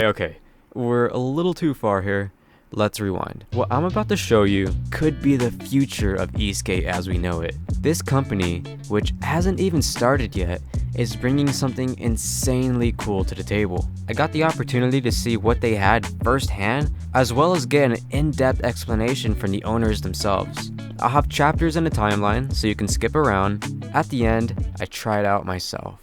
Okay. We're a little too far here. Let's rewind. What I'm about to show you could be the future of e-skate as we know it. This company, which hasn't even started yet, is bringing something insanely cool to the table. I got the opportunity to see what they had firsthand, as well as get an in-depth explanation from the owners themselves. I'll have chapters in the timeline so you can skip around. At the end, I tried out myself.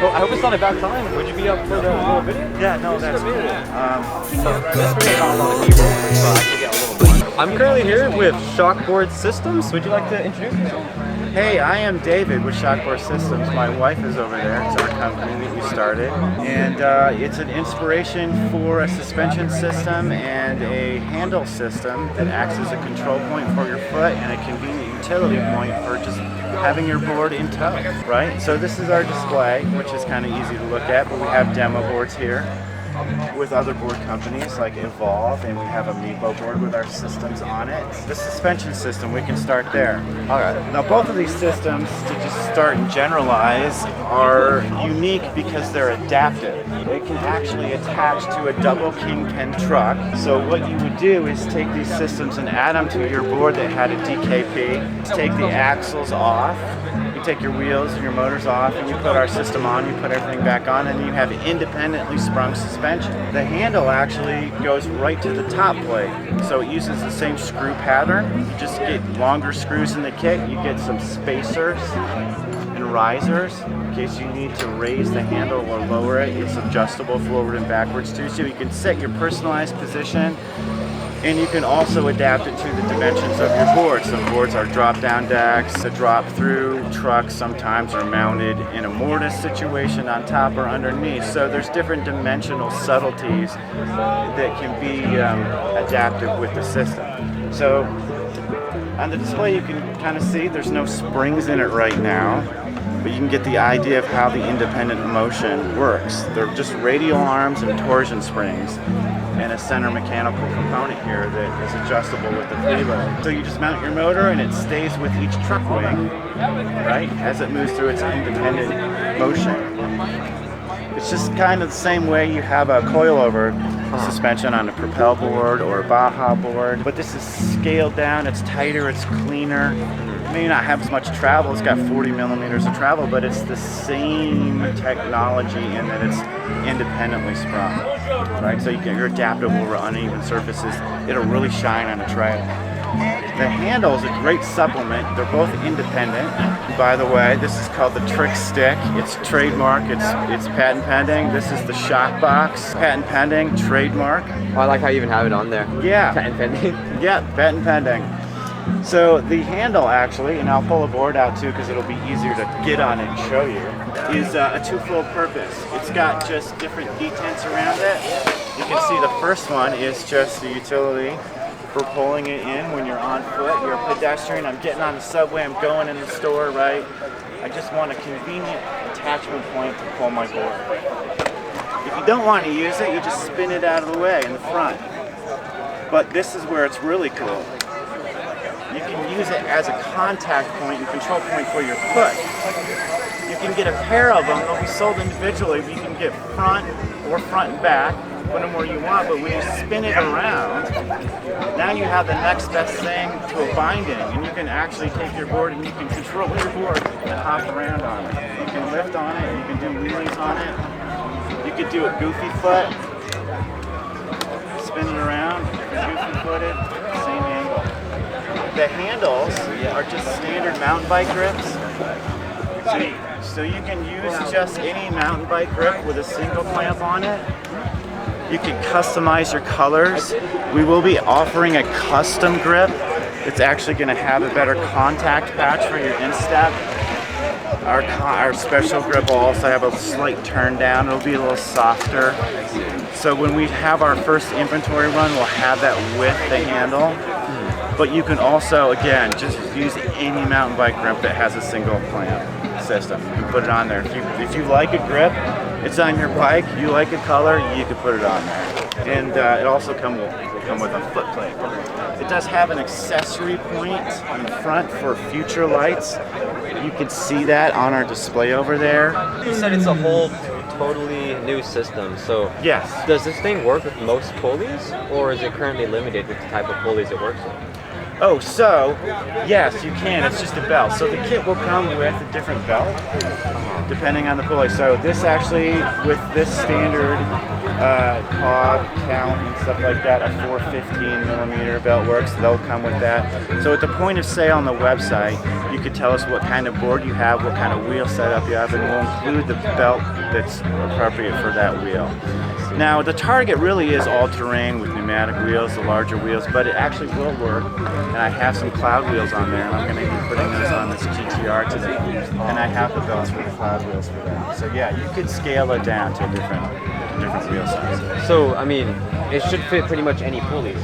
I hope it's not a bad time. Would you be up for the little video? Yeah, no, that's cool. I'm currently here with JackHasWifi Systems. Would you like to introduce yourself? Hey, I am David with JackHasWifi Systems. My wife is over there. It's our company that we started. And it's an inspiration for a suspension system and a handle system that acts as a control point for your foot and a convenient utility point for just having your board in tow, right? So this is our display, which is kind of easy to look at, but we have demo boards here with other board companies like Evolve, and we have a Meepo board with our systems on it. The suspension system, we can start there. All right. Now both of these systems, to just start and generalize, are unique because they're adaptive. They can actually attach to a double kingpin truck. So what you would do is take these systems and add them to your board that had a DKP, take the axles off, take your wheels and your motors off, and you put our system on, you put everything back on, and you have independently sprung suspension. The handle actually goes right to the top plate, so it uses the same screw pattern. You just get longer screws in the kit, you get some spacers and risers in case you need to raise the handle or lower it. It's adjustable forward and backwards too, so you can set your personalized position. And you can also adapt it to the dimensions of your board. Some boards are drop-down decks, a drop-through. Trucks sometimes are mounted in a mortise situation on top or underneath. So there's different dimensional subtleties that can be adaptive with the system. So on the display you can kind of see there's no springs in it right now, but you can get the idea of how the independent motion works. They're just radial arms and torsion springs, and a center mechanical component here that is adjustable with the preload. So you just mount your motor and it stays with each truck wing, right, as it moves through its independent motion. It's just kind of the same way you have a coilover suspension on a Propel board or a Baja board, but this is scaled down, it's tighter, it's cleaner. It may not have as much travel, it's got 40 millimeters of travel, but it's the same technology in that it's independently sprung, right? So you're adaptable over uneven surfaces. It'll really shine on a trail. The handle is a great supplement. They're both independent. By the way, this is called the Trick Stick. It's trademark. It's patent pending. This is the Shock Box. Patent pending. Trademark. Oh, I like how you even have it on there. Yeah. Patent pending. Yeah, patent pending. So the handle actually, and I'll pull a board out too because it'll be easier to get on it and show you, is a twofold purpose. It's got just different detents around it. You can see the first one is just the utility for pulling it in when you're on foot. You're a pedestrian, I'm getting on the subway, I'm going in the store, right? I just want a convenient attachment point to pull my board. If you don't want to use it, you just spin it out of the way in the front. But this is where it's really cool. You can use it as a contact point and control point for your foot. You can get a pair of them, they'll be sold individually, but you can get front or front and back, put them where you want, but when you spin it around, now you have the next best thing to a binding, and you can actually take your board and you can control your board and hop around on it. You can lift on it, you can do wheelies on it, you could do a goofy foot, spin it around, goofy footed, same angle. The handles are just standard mountain bike grips. So you can use just any mountain bike grip with a single clamp on it. You can customize your colors. We will be offering a custom grip. It's actually going to have a better contact patch for your instep. Our special grip will also have a slight turn down. It'll be a little softer. So when we have our first inventory run, we'll have that with the handle. But you can also, again, just use any mountain bike grip that has a single clamp. system. You can put it on there. If you like a grip, it's on your bike, you like a color, you can put it on there. And it also will come with a foot plate. It does have an accessory point in front for future lights. You can see that on our display over there. You said it's a whole totally new system, so yes. Does this thing work with most pulleys, or is it currently limited with the type of pulleys it works with? Oh, so, yes, you can. It's just a belt. So the kit will come with a different belt, depending on the pulley. So this actually, with this standard cog count and stuff like that, a 415 millimeter belt works. They'll come with that. So at the point of sale on the website, you could tell us what kind of board you have, what kind of wheel setup you have, and we'll include the belt that's appropriate for that wheel. Now, the target really is all-terrain with pneumatic wheels, the larger wheels, but it actually will work. And I have some cloud wheels on there, and I'm going to be putting those on this GTR today. And I have the belts for the cloud wheels for that. So yeah, you could scale it down to different wheel sizes. So, I mean, it should fit pretty much any pulleys.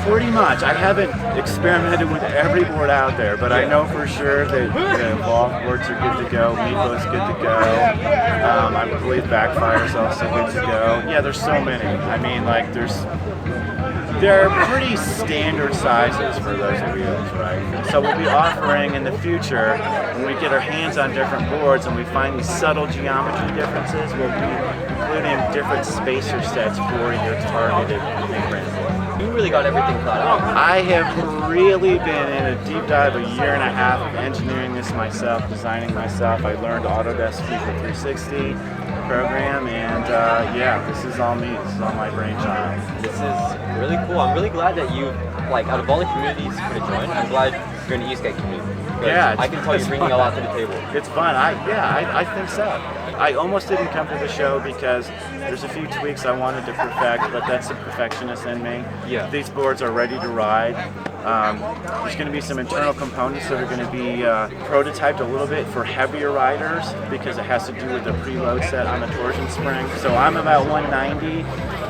Pretty much. I haven't experimented with every board out there, but I know for sure that the Evolve boards are good to go, Mevo's good to go. I believe Backfire's also good to go. Yeah, there's so many. I mean, like, they're pretty standard sizes for those wheels, right? So we'll be offering in the future, when we get our hands on different boards and we find these subtle geometry differences, we'll be including different spacer sets for your targeted brand. You really got everything thought out. I have really been in a deep dive, a year and a half of engineering this myself, designing myself. I learned Audacity for 360 program, and yeah, this is all me. This is all my brainchild. This is really cool. I'm really glad that you, like, out of all the communities you could have joined, I'm glad you're in the e-skate community. Yeah, I can tell you're bringing a lot to the table. It's fun. I think so. I almost didn't come to the show because there's a few tweaks I wanted to perfect, but that's the perfectionist in me. Yeah. These boards are ready to ride. There's going to be some internal components that are going to be prototyped a little bit for heavier riders because it has to do with the preload set on the torsion spring. So I'm about 190,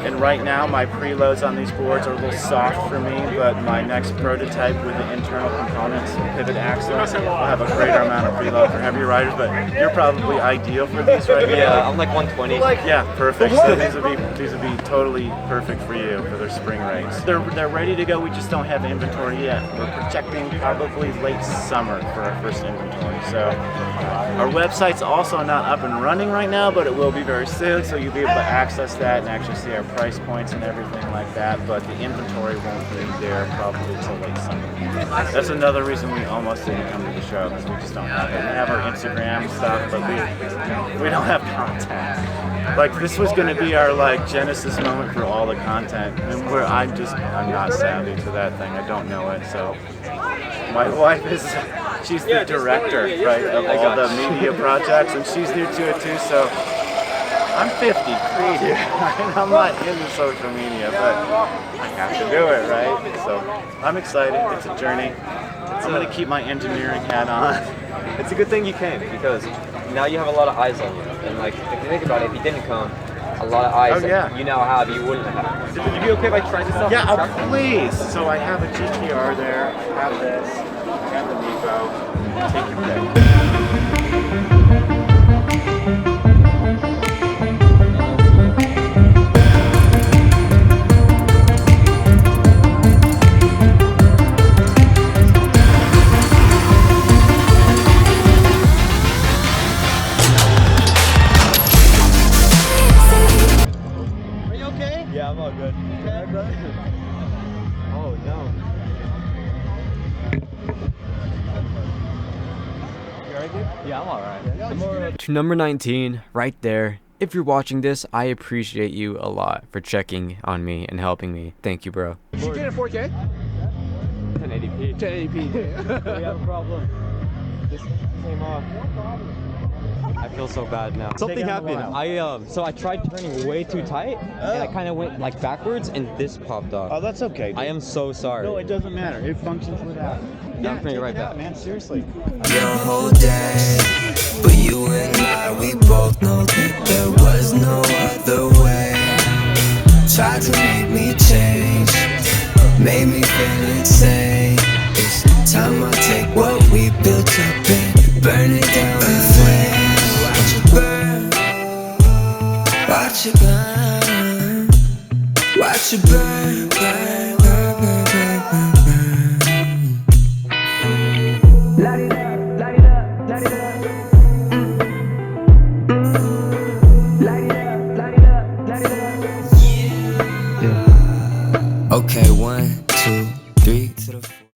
and right now my preloads on these boards are a little soft for me, but my next prototype with the internal components and pivot axles will have a greater amount of preload for heavier riders, but you're probably ideal for these right now. Yeah, I'm like 120. Yeah, perfect. So these would be totally perfect for you for their spring race. They're ready to go. We just don't have inventory yet. We're projecting probably late summer for our first inventory. So our website's also not up and running right now, but it will be very soon. So you'll be able to access that and actually see our price points and everything like that. But the inventory won't be there probably until late summer. That's another reason we almost didn't come to the show because we just don't have it. We have our Instagram stuff, but we don't have content. Like, this was going to be our like genesis moment for all the content, and I'm not savvy to that thing. I don't know it. So my wife she's the director, right, of all the media projects, and she's new to it too. So I'm 53 here, and I'm not into social media, but I have to do it, right? So I'm excited. It's a journey. I'm going to keep my engineering hat on. It's a good thing you came because now you have a lot of eyes on you. And like, if you think about it, if you didn't come, a lot of eyes that you now have, you wouldn't have. Would you be okay if I tried this out? Yeah, please. So I have a GTR there. I have this. I have the Mevo. Take your pick. Yeah, I'm alright. To number 19, right there. If you're watching this, I appreciate you a lot for checking on me and helping me. Thank you, bro. You shoot in 4K? 1080p. 1080p. We have a problem. This came off. I feel so bad now. Something happened. So I tried turning way too tight, and I kind of went like backwards, and this popped off. Oh, that's okay. I am so sorry. No, it doesn't matter. It functions without. Yeah, I'm bringing it right back. Man, seriously. Your whole day, but you and I, we both know that there was no other way. Tried to make me change, made me feel insane. It's time I take what we built up and burn it down. watch it burn, watch it burn, burn, burn, burn, burn, burn, burn. Light it up, light it up, light it up. Light it up, light it up, light it up. Yeah. Okay, 1,